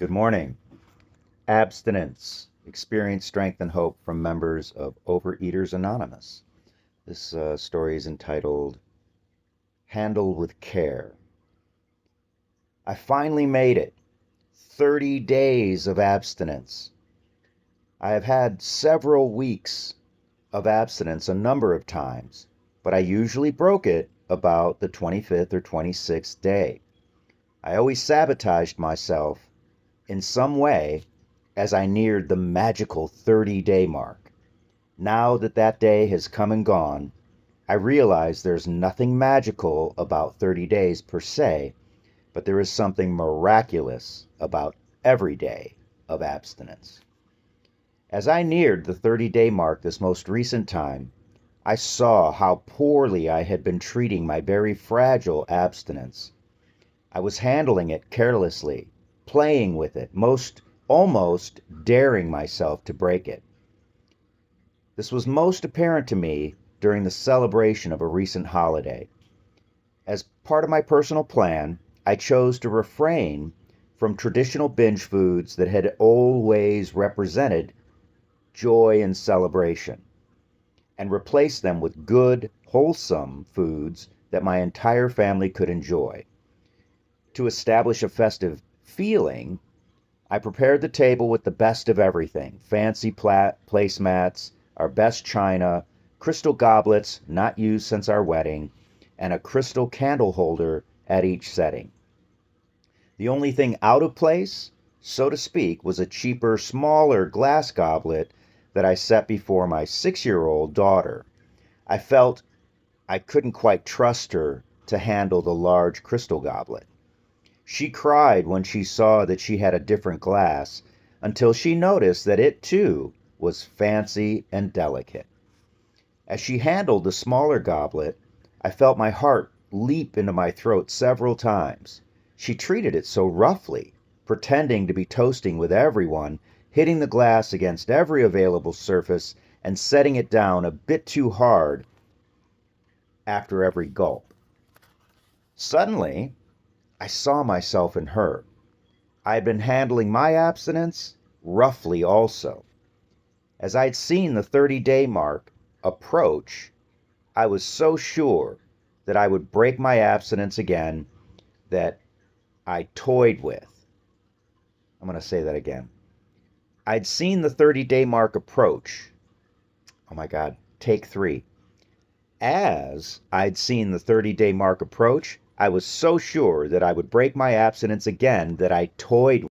Good morning. Abstinence. Experience strength and hope from members of Overeaters Anonymous. This story is entitled Handle with Care. I finally made it. 30 days of abstinence. I have had several weeks of abstinence a number of times, but I usually broke it about the 25th or 26th day. I always sabotaged myself in some way as I neared the magical 30-day mark. Now that that day has come and gone, I realize there's nothing magical about 30 days per se, but there is something miraculous about every day of abstinence. As I neared the 30-day mark this most recent time, I saw how poorly I had been treating my very fragile abstinence. I was handling it carelessly, playing with it, almost daring myself to break it. This was most apparent to me during the celebration of a recent holiday. As part of my personal plan, I chose to refrain from traditional binge foods that had always represented joy and celebration, and replace them with good, wholesome foods that my entire family could enjoy. To establish a festive feeling, I prepared the table with the best of everything: fancy placemats, our best china, crystal goblets not used since our wedding, and a crystal candle holder at each setting. The only thing out of place, so to speak, was a cheaper, smaller glass goblet that I set before my 6-year-old daughter. I felt I couldn't quite trust her to handle the large crystal goblet. She cried when she saw that she had a different glass, until she noticed that it too was fancy and delicate. As she handled the smaller goblet, I felt my heart leap into my throat several times. She treated it so roughly, pretending to be toasting with everyone, hitting the glass against every available surface and setting it down a bit too hard after every gulp. Suddenly, I saw myself in her. I had been handling my abstinence roughly also. As I'd seen the 30-day mark approach, I was so sure that I would break my abstinence again that I toyed with. I'm going to say that again. I'd seen the 30-day mark approach. Oh my God, take 3. As I'd seen the 30-day mark approach, I was so sure that I would break my abstinence again that I toyed